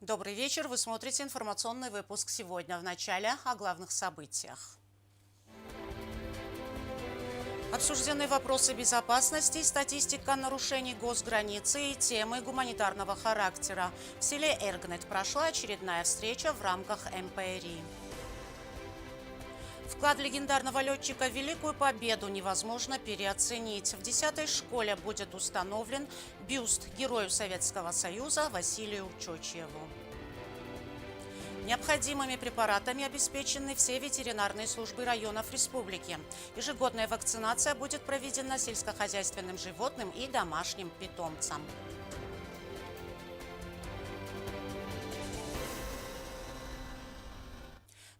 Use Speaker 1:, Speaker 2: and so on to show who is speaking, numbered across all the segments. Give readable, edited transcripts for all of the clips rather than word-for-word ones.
Speaker 1: Добрый вечер. Вы смотрите информационный выпуск сегодня. В начале о главных событиях. Обсуждены вопросы безопасности, статистика нарушений госграницы и темы гуманитарного характера. В селе Эргнет прошла очередная встреча в рамках МПРИ. Вклад легендарного летчика в Великую Победу невозможно переоценить. В 10-й школе будет установлен бюст Герою Советского Союза Василию Чочьеву. Необходимыми препаратами обеспечены все ветеринарные службы районов республики. Ежегодная вакцинация будет проведена сельскохозяйственным животным и домашним питомцам.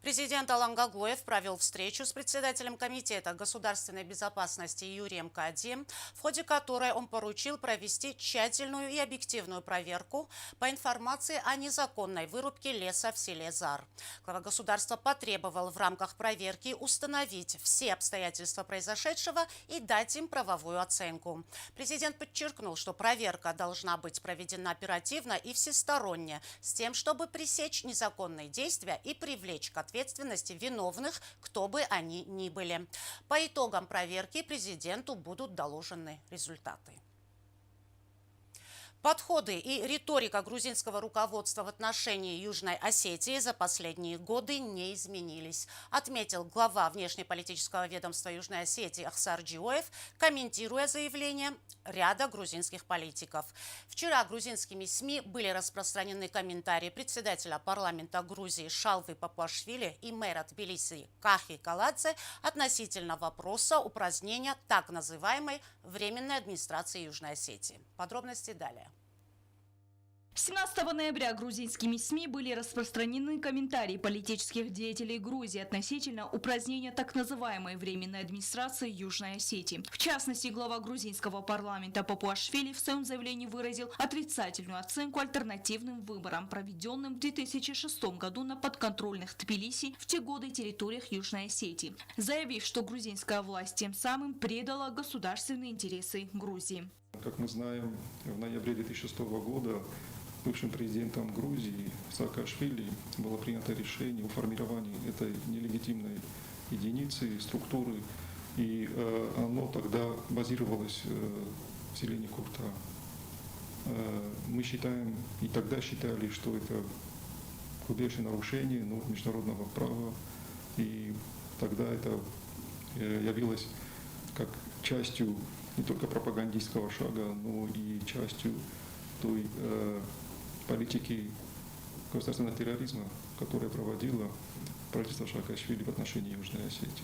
Speaker 1: Президент Алан Гаглоев провел встречу с председателем Комитета государственной безопасности Юрием Кади, в ходе которой он поручил провести тщательную и объективную проверку по информации о незаконной вырубке леса в селе Зар. Глава государства потребовал в рамках проверки установить все обстоятельства произошедшего и дать им правовую оценку. Президент подчеркнул, что проверка должна быть проведена оперативно и всесторонне, с тем, чтобы пресечь незаконные действия и привлечь к ответственности виновных, кто бы они ни были. По итогам проверки президенту будут доложены результаты. Подходы и риторика грузинского руководства в отношении Южной Осетии за последние годы не изменились, отметил глава внешнеполитического ведомства Южной Осетии Ахсар Джиоев, комментируя заявление ряда грузинских политиков. Вчера грузинскими СМИ были распространены комментарии председателя парламента Грузии Шалвы Папуашвили и мэра Тбилиси Кахи Каладзе относительно вопроса упразднения так называемой Временной администрации Южной Осетии. Подробности далее.
Speaker 2: 17 ноября грузинскими СМИ были распространены комментарии политических деятелей Грузии относительно упразднения так называемой Временной администрации Южной Осетии. В частности, глава грузинского парламента Папуашвили в своем заявлении выразил отрицательную оценку альтернативным выборам, проведенным в 2006 году на подконтрольных Тбилиси в те годы территориях Южной Осетии, заявив, что грузинская власть тем самым предала государственные интересы Грузии.
Speaker 3: Как мы знаем, в ноябре 2006 года бывшим президентом Грузии Саакашвили было принято решение о формировании этой нелегитимной единицы, структуры, и оно тогда базировалось в селе Никурта. Мы считаем, и тогда считали, что это грубейшее нарушение международного права, и тогда это явилось как частью не только пропагандистского шага, но и частью той политики государственного терроризма, которая проводила правительство Саакашвили в отношении Южной Осетии.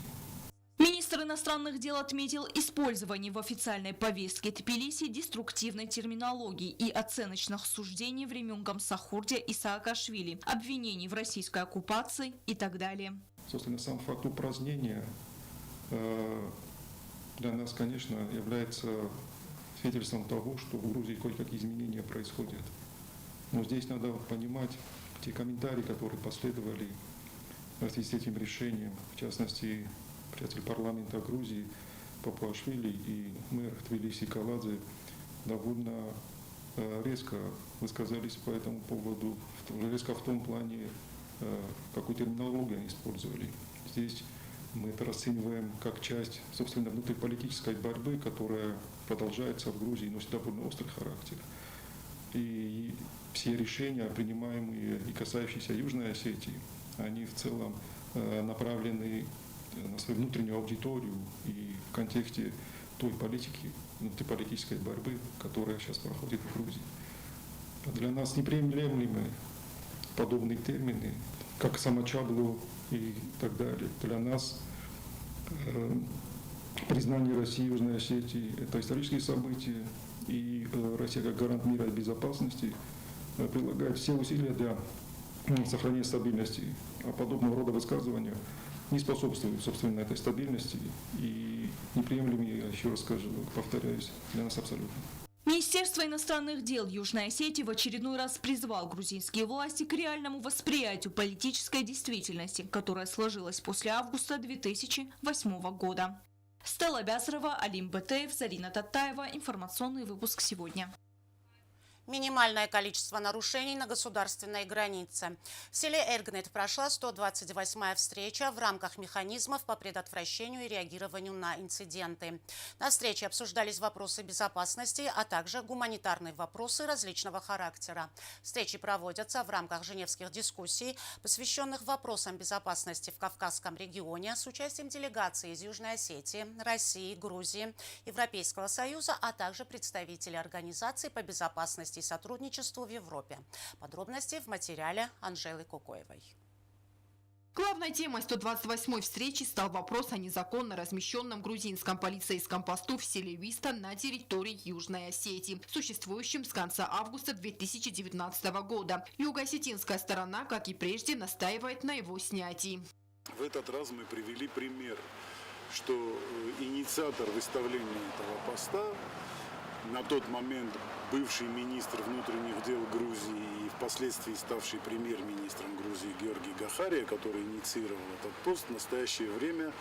Speaker 2: Министр иностранных дел отметил использование в официальной повестке Тбилиси деструктивной терминологии и оценочных суждений времен Гамсахурдия и Саакашвили, обвинений в российской оккупации и так далее.
Speaker 3: Собственно, сам факт упразднения для нас, конечно, является свидетельством того, что в Грузии кое-какие изменения происходят. Но здесь надо понимать те комментарии, которые последовали в связи с этим решением. В частности, председатель парламента Грузии Папуашвили и мэр Тбилиси Каладзе довольно резко высказались по этому поводу, резко в том плане, какую терминологию они использовали. Здесь мы это расцениваем как часть, собственно, внутриполитической борьбы, которая продолжается в Грузии, носит довольно острый характер. И все решения, принимаемые и касающиеся Южной Осетии, они в целом направлены на свою внутреннюю аудиторию и в контексте той политики, внутриполитической борьбы, которая сейчас проходит в Грузии. Для нас неприемлемы подобные термины, как самочаблу и так далее. Для нас признание России и Южной Осетии – это исторические события, и Россия как гарант мира и безопасности прилагает все усилия для сохранения стабильности. А подобного рода высказывания не способствуют, собственно, этой стабильности и неприемлемы, я еще раз скажу, повторяюсь, для нас абсолютно.
Speaker 2: Министерство иностранных дел Южной Осетии в очередной раз призвал грузинские власти к реальному восприятию политической действительности, которая сложилась после августа 2008 года. Стелла Бязарова, Алим Бетеев, Зарина Татаева. Информационный выпуск сегодня.
Speaker 1: Минимальное количество нарушений на государственной границе. В селе Эльгнет прошла 128-я встреча в рамках механизмов по предотвращению и реагированию на инциденты. На встрече обсуждались вопросы безопасности, а также гуманитарные вопросы различного характера. Встречи проводятся в рамках женевских дискуссий, посвященных вопросам безопасности в Кавказском регионе с участием делегаций из Южной Осетии, России, Грузии, Европейского Союза, а также представителей организаций по безопасности и сотрудничеству в Европе. Подробности в материале Анжелы Кукоевой.
Speaker 4: Главной темой 128-й встречи стал вопрос о незаконно размещенном грузинском полицейском посту в селе Виста на территории Южной Осетии, существующем с конца августа 2019 года. Юго-осетинская сторона, как и прежде, настаивает на его снятии.
Speaker 5: В этот раз мы привели пример, что инициатор выставления этого поста, на тот момент бывший министр внутренних дел Грузии и впоследствии ставший премьер-министром Грузии Георгий Гахария, который инициировал этот пост, в настоящее время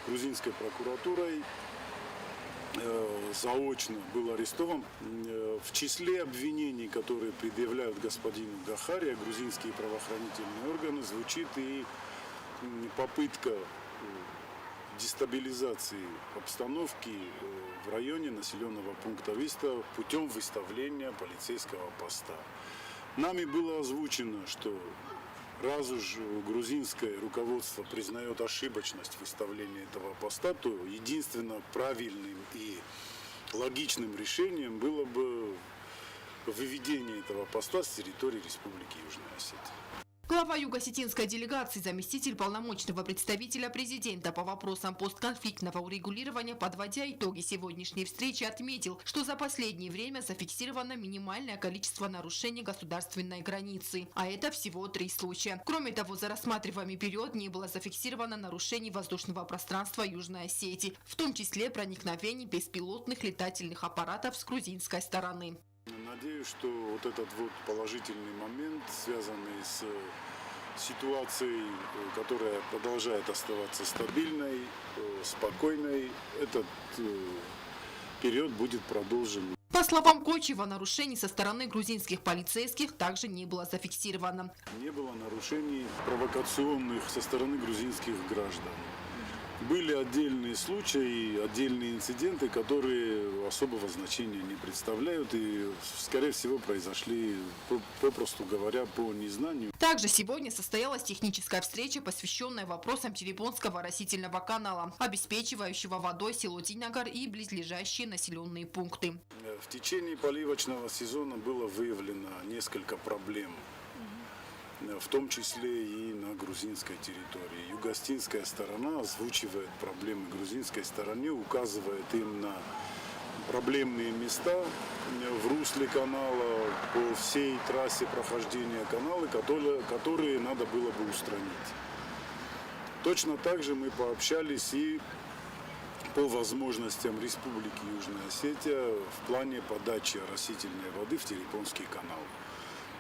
Speaker 5: грузинской прокуратурой заочно был арестован. В числе обвинений, которые предъявляют господину Гахария, грузинские правоохранительные органы, звучит и попытка дестабилизации обстановки в районе населенного пункта Виста путем выставления полицейского поста. Нами было озвучено, что раз уж грузинское руководство признает ошибочность выставления этого поста, то единственно правильным и логичным решением было бы выведение этого поста с территории Республики Южная Осетия.
Speaker 4: Глава юго-осетинской делегации, заместитель полномочного представителя президента по вопросам постконфликтного урегулирования, подводя итоги сегодняшней встречи, отметил, что за последнее время зафиксировано минимальное количество нарушений государственной границы, а это всего 3 случая. Кроме того, за рассматриваемый период не было зафиксировано нарушений воздушного пространства Южной Осетии, в том числе проникновений беспилотных летательных аппаратов с грузинской стороны.
Speaker 5: Надеюсь, что вот этот вот положительный момент, связанный с ситуацией, которая продолжает оставаться стабильной, спокойной, этот период будет продолжен.
Speaker 4: По словам Кочева, нарушений со стороны грузинских полицейских также не было зафиксировано.
Speaker 5: Не было нарушений провокационных со стороны грузинских граждан. Были отдельные случаи, отдельные инциденты, которые особого значения не представляют и, скорее всего, произошли, попросту говоря, по незнанию.
Speaker 4: Также сегодня состоялась техническая встреча, посвященная вопросам Терепонского оросительного канала, обеспечивающего водой село Динагар и близлежащие населенные пункты.
Speaker 5: В течение поливочного сезона было выявлено несколько проблем, в том числе и на грузинской территории. Юго-осетинская сторона озвучивает проблемы грузинской стороне, указывает им на проблемные места в русле канала, по всей трассе прохождения канала, которые надо было бы устранить. Точно так же мы пообщались и по возможностям Республики Южная Осетия в плане подачи оросительной воды в Терепонский канал.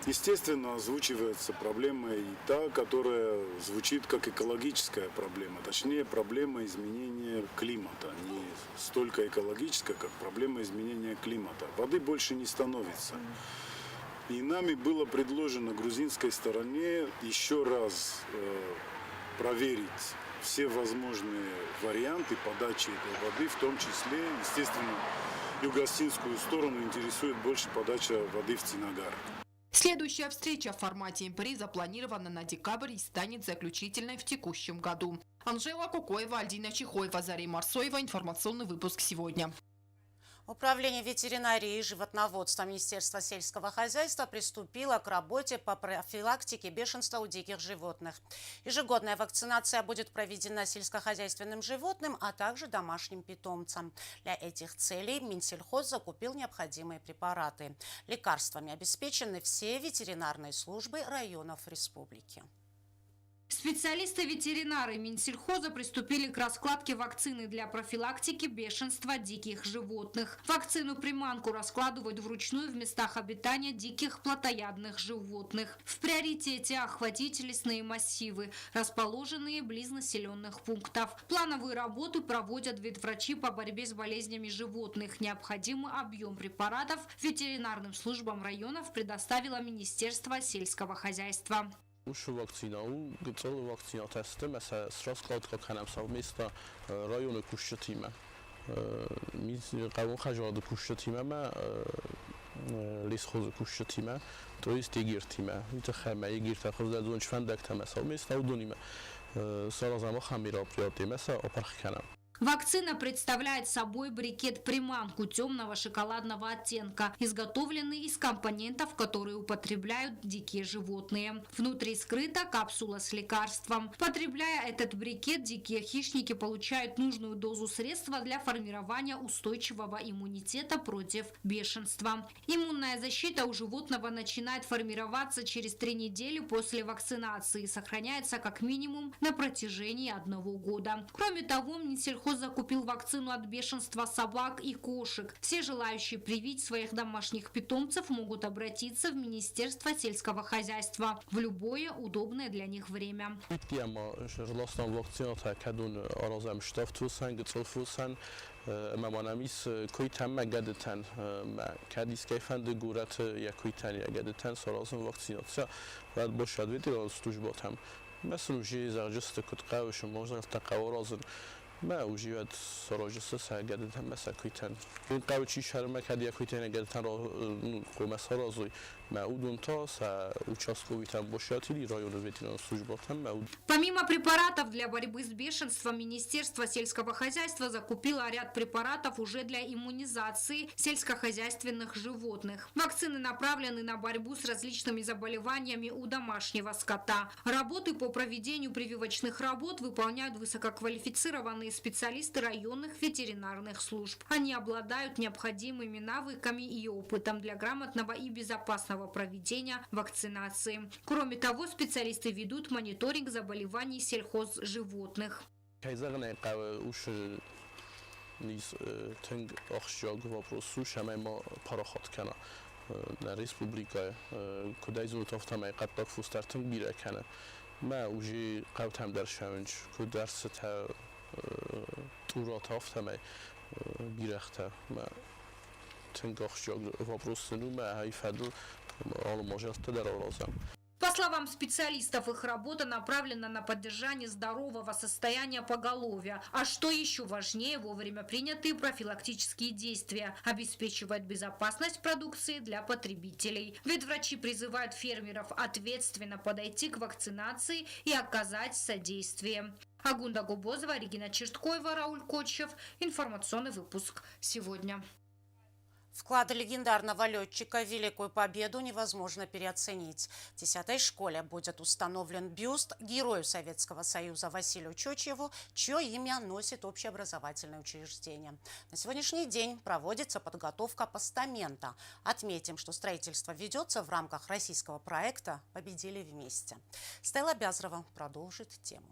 Speaker 5: Естественно, озвучивается проблема и та, которая звучит как экологическая проблема, точнее проблема изменения климата. Не столько экологическая, как проблема изменения климата. Воды больше не становится. И нами было предложено грузинской стороне еще раз проверить все возможные варианты подачи этой воды, в том числе, естественно, юго-осетинскую сторону интересует больше подача воды в Динагар.
Speaker 4: Следующая встреча в формате МПРИ запланирована на декабрь и станет заключительной в текущем году. Анжела Кукоева, Альдина Чихоева, Зарей Марсоева. Информационный выпуск сегодня.
Speaker 1: Управление ветеринарии и животноводства Министерства сельского хозяйства приступило к работе по профилактике бешенства у диких животных. Ежегодная вакцинация будет проведена сельскохозяйственным животным, а также домашним питомцам. Для этих целей Минсельхоз закупил необходимые препараты. Лекарствами обеспечены все ветеринарные службы районов республики.
Speaker 2: Специалисты-ветеринары Минсельхоза приступили к раскладке вакцины для профилактики бешенства диких животных. Вакцину-приманку раскладывают вручную в местах обитания диких плотоядных животных. В приоритете охватить лесные массивы, расположенные близ населенных пунктов. Плановые работы проводят ветврачи по борьбе с болезнями животных. Необходимый объем препаратов ветеринарным службам районов предоставило Министерство сельского хозяйства.
Speaker 6: Ușu vakcinau, gățălul vakcina testă, mesela strasklatka kanamsal mesta rayonu kuşçatime. Biz qavun xajadı kuşçatime ma lesxozu kuşçatime, to jest egirtime. İte xəmə egirtə xızda zonç fəndəkdə mesela mesta udunime. Sarazama xamira priyatı mesela oparx kanam.
Speaker 2: Вакцина представляет собой брикет-приманку темного шоколадного оттенка, изготовленный из компонентов, которые употребляют дикие животные. Внутри скрыта капсула с лекарством. Потребляя этот брикет, дикие хищники получают нужную дозу средства для формирования устойчивого иммунитета против бешенства. Иммунная защита у животного начинает формироваться через 3 недели после вакцинации и сохраняется как минимум на протяжении 1 года. Кроме того, Минсельхоз закупил вакцину от бешенства собак и кошек. Все желающие привить своих домашних питомцев могут обратиться в Министерство сельского хозяйства в любое удобное для них время.
Speaker 6: ممانمیس کوی تم مگدتن کدیس کیفند گورت یا کوی تن یا گدتن سرازم واکسیناسیا بعد باشد ویدی راستوش باتم مثل وجی زرجست کت قوش موزن تقوا رازن ما وجیت سراجست سرگدتن مثل کوی تن این قوچی شرم کدی کوی تن گدتن را قومس رازوی معودون تا участвуютам бошатили района ветеринарной службы там.
Speaker 2: Помимо препаратов для борьбы с бешенством, Министерство сельского хозяйства закупило ряд препаратов уже для иммунизации сельскохозяйственных животных. Вакцины направлены на борьбу с различными заболеваниями у домашнего скота. Работы по проведению прививочных работ выполняют высококвалифицированные специалисты районных ветеринарных служб. Они обладают необходимыми навыками и опытом для грамотного и безопасного проведения вакцинации. Кроме того, специалисты ведут мониторинг заболеваний сельхозживотных.
Speaker 6: در ریسپوبلیکای کدای زود تافتم ای قطع فوسترتن بیره کنه ما اوجی قوتم در شونج کد درس تا تورا تافتم ای بیرخته ما تنگاخ جاگ وابروستنو ما های فدو آلو ماجرت در آرازم.
Speaker 2: По словам специалистов, их работа направлена на поддержание здорового состояния поголовья. А что еще важнее, вовремя принятые профилактические действия обеспечивают безопасность продукции для потребителей. Ветврачи призывают фермеров ответственно подойти к вакцинации и оказать содействие. Агунда Губозова, Регина Черткоева, Рауль Кочев. Информационный выпуск сегодня.
Speaker 1: Вклад легендарного летчика в Великую Победу невозможно переоценить. В 10-й школе будет установлен бюст герою Советского Союза Василию Чочиеву, чье имя носит общеобразовательное учреждение. На сегодняшний день проводится подготовка постамента. Отметим, что строительство ведется в рамках российского проекта «Победили вместе». Стелла Бязрова продолжит тему.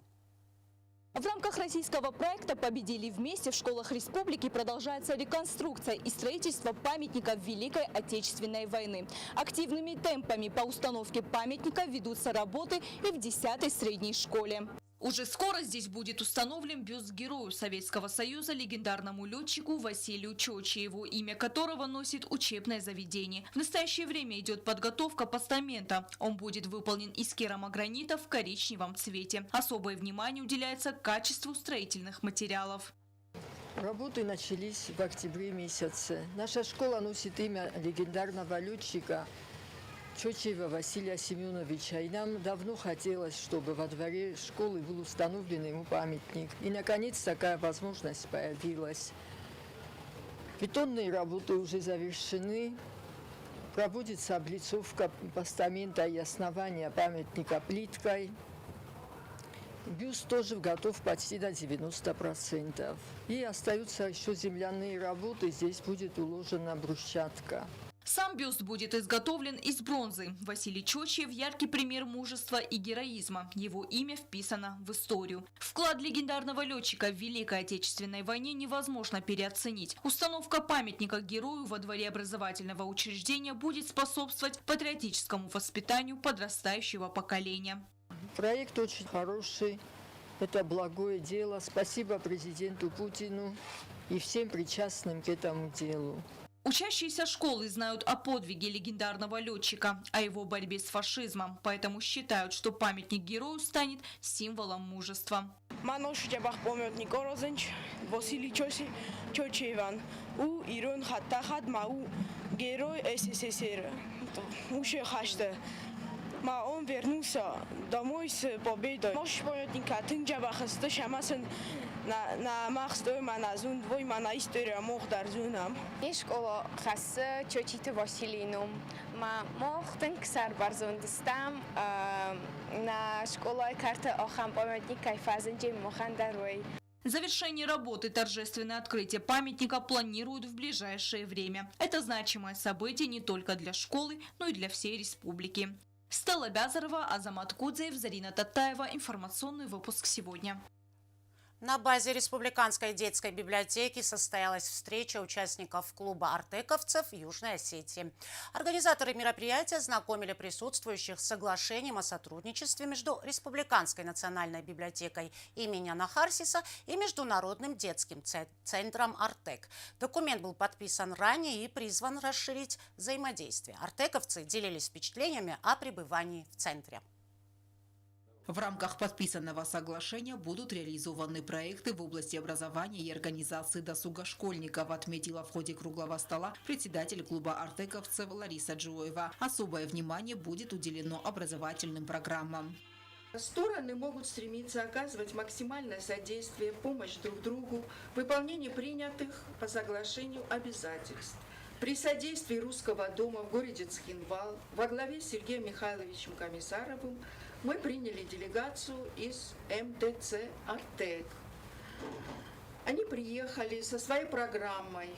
Speaker 7: В рамках российского проекта «Победили вместе» в школах республики продолжается реконструкция и строительство памятников Великой Отечественной войны. Активными темпами по установке памятника ведутся работы и в 10-й средней школе.
Speaker 2: Уже скоро здесь будет установлен бюст герою Советского Союза, легендарному летчику Василию Чочиеву, имя которого носит учебное заведение. В настоящее время идет подготовка постамента. Он будет выполнен из керамогранита в коричневом цвете. Особое внимание уделяется качеству строительных материалов.
Speaker 8: Работы начались в октябре месяце. Наша школа носит имя легендарного летчика Чочиева Василия Семеновича. И нам давно хотелось, чтобы во дворе школы был установлен ему памятник. И, наконец, такая возможность появилась. Бетонные работы уже завершены. Проводится облицовка постамента и основания памятника плиткой. Бюст тоже готов почти до 90%. И остаются еще земляные работы. Здесь будет уложена брусчатка.
Speaker 2: Сам бюст будет изготовлен из бронзы. Василий Чочев – яркий пример мужества и героизма. Его имя вписано в историю. Вклад легендарного летчика в Великой Отечественной войне невозможно переоценить. Установка памятника герою во дворе образовательного учреждения будет способствовать патриотическому воспитанию подрастающего поколения.
Speaker 8: Проект очень хороший, это благое дело. Спасибо президенту Путину и всем причастным к этому делу.
Speaker 2: Учащиеся школы знают о подвиге легендарного летчика, о его борьбе с фашизмом, поэтому считают, что памятник герою станет символом мужества.
Speaker 9: Маношчебах памятник Орозенч, Василий Чочеван, у Ирон Хаттахад Мау, герой СССР. Уже хашта. Он вернулся домой с победой. Наш памятник Тынджабах Шамасан на Махстой Маназун, двой Мана история Мохдарзунам.
Speaker 10: Школа Хасса Чочита Василинум. Мохтен Ксар Барзундистам на школа карта Охам памятник Кайфазенджи Мохандаруй.
Speaker 2: Завершение работы торжественное открытие памятника планируют в ближайшее время. Это значимое событие не только для школы, но и для всей республики. Стелла Бязарова, Азамат Кудзеев, Зарина Татаева. Информационный выпуск сегодня.
Speaker 1: На базе Республиканской детской библиотеки состоялась встреча участников клуба артековцев Южной Осетии. Организаторы мероприятия знакомили присутствующих с соглашением о сотрудничестве между Республиканской национальной библиотекой имени Нахарсиса и Международным детским центром «Артек». Документ был подписан ранее и призван расширить взаимодействие. Артековцы делились впечатлениями о пребывании в центре.
Speaker 11: В рамках подписанного соглашения будут реализованы проекты в области образования и организации досуга школьников, отметила в ходе круглого стола председатель клуба артековцев Лариса Джуева. Особое внимание будет уделено образовательным программам.
Speaker 12: Стороны могут стремиться оказывать максимальное содействие, помощь друг другу в выполнении принятых по соглашению обязательств. При содействии Русского дома в городе Цхинвал во главе с Сергеем Михайловичем Комиссаровым мы приняли делегацию из МТЦ «Артек». Они приехали со своей программой.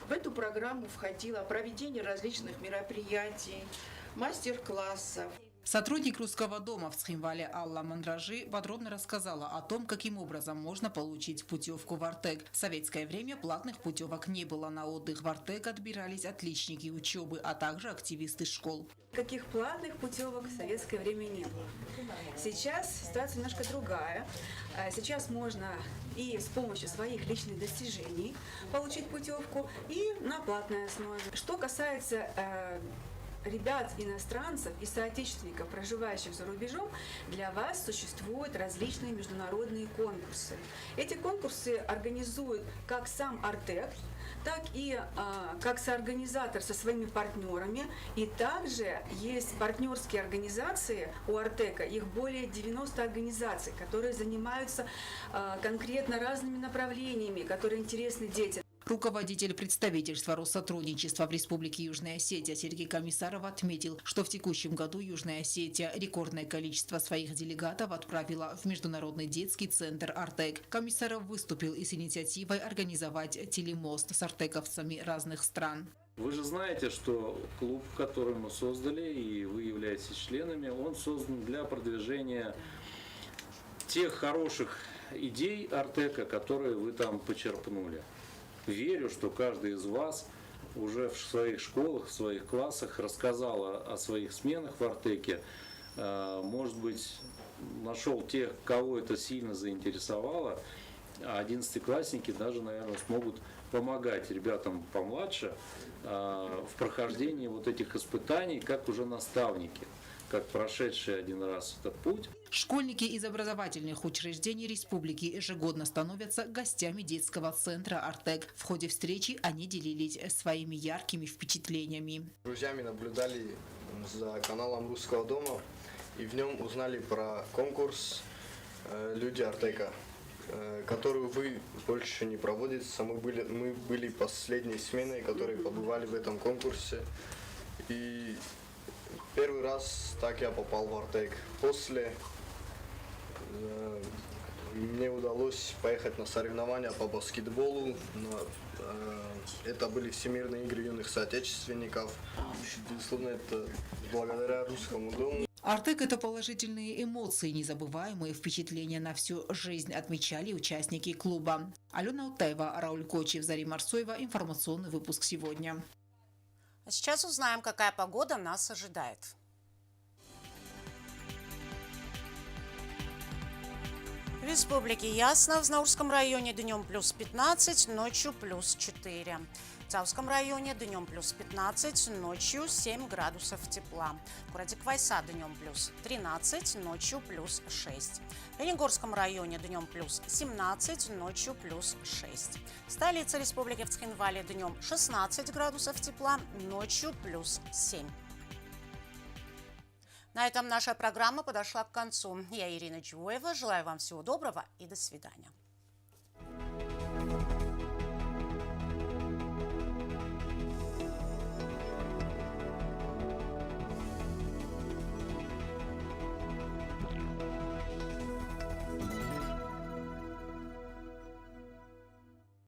Speaker 12: В эту программу входило проведение различных мероприятий, мастер-классов.
Speaker 11: Сотрудник Русского дома в Цхинвале Алла Мандражи подробно рассказала о том, каким образом можно получить путевку в Артек. В советское время платных путевок не было. На отдых в Артек отбирались отличники учебы, а также активисты школ.
Speaker 13: Каких платных путевок в советское время не было. Сейчас ситуация немножко другая. Сейчас можно и с помощью своих личных достижений получить путевку, и на платной основе. Что касается ребят, иностранцев и соотечественников, проживающих за рубежом, для вас существуют различные международные конкурсы. Эти конкурсы организует как сам Артек, так и как соорганизатор со своими партнерами. И также есть партнерские организации у Артека, их более 90 организаций, которые занимаются конкретно разными направлениями, которые интересны детям.
Speaker 11: Руководитель представительства Россотрудничества в Республике Южная Осетия Сергей Комиссаров отметил, что в текущем году Южная Осетия рекордное количество своих делегатов отправила в Международный детский центр «Артек». Комиссаров выступил и с инициативой организовать телемост с артековцами разных стран.
Speaker 14: Вы же знаете, что клуб, который мы создали, и вы являетесь членами, он создан для продвижения тех хороших идей Артека, которые вы там почерпнули. Верю, что каждый из вас уже в своих школах, в своих классах рассказал о своих сменах в Артеке. Может быть, нашел тех, кого это сильно заинтересовало. А 11-классники даже, наверное, смогут помогать ребятам помладше в прохождении вот этих испытаний, как уже наставники, как прошедшие один раз этот путь.
Speaker 11: Школьники из образовательных учреждений республики ежегодно становятся гостями детского центра «Артек». В ходе встречи они делились своими яркими впечатлениями.
Speaker 15: Друзьями наблюдали за каналом Русского дома и в нем узнали про конкурс «Люди Артека», который, увы, больше не проводится. Мы были последней сменой, которые побывали в этом конкурсе. И первый раз так я попал в Артек. После мне удалось поехать на соревнования по баскетболу. Это были Всемирные игры юных соотечественников. Безусловно, это благодаря Русскому дому.
Speaker 11: Артек – это положительные эмоции, незабываемые впечатления на всю жизнь, отмечали участники клуба. Алена Утаева, Рауль Кочев, Зарема Арсоева. Информационный выпуск сегодня.
Speaker 1: А сейчас узнаем, какая погода нас ожидает. В республике ясно. В Знаурском районе днем плюс 15, ночью плюс 4. В Цавском районе днем плюс 15, ночью 7 градусов тепла. В городе Квайса днем плюс 13, ночью плюс 6. В Ленигорском районе днем плюс 17, ночью плюс 6. В столице республики в Цхинвале днем 16 градусов тепла, ночью плюс 7. На этом наша программа подошла к концу. Я Ирина Чуева. Желаю вам всего доброго и до свидания.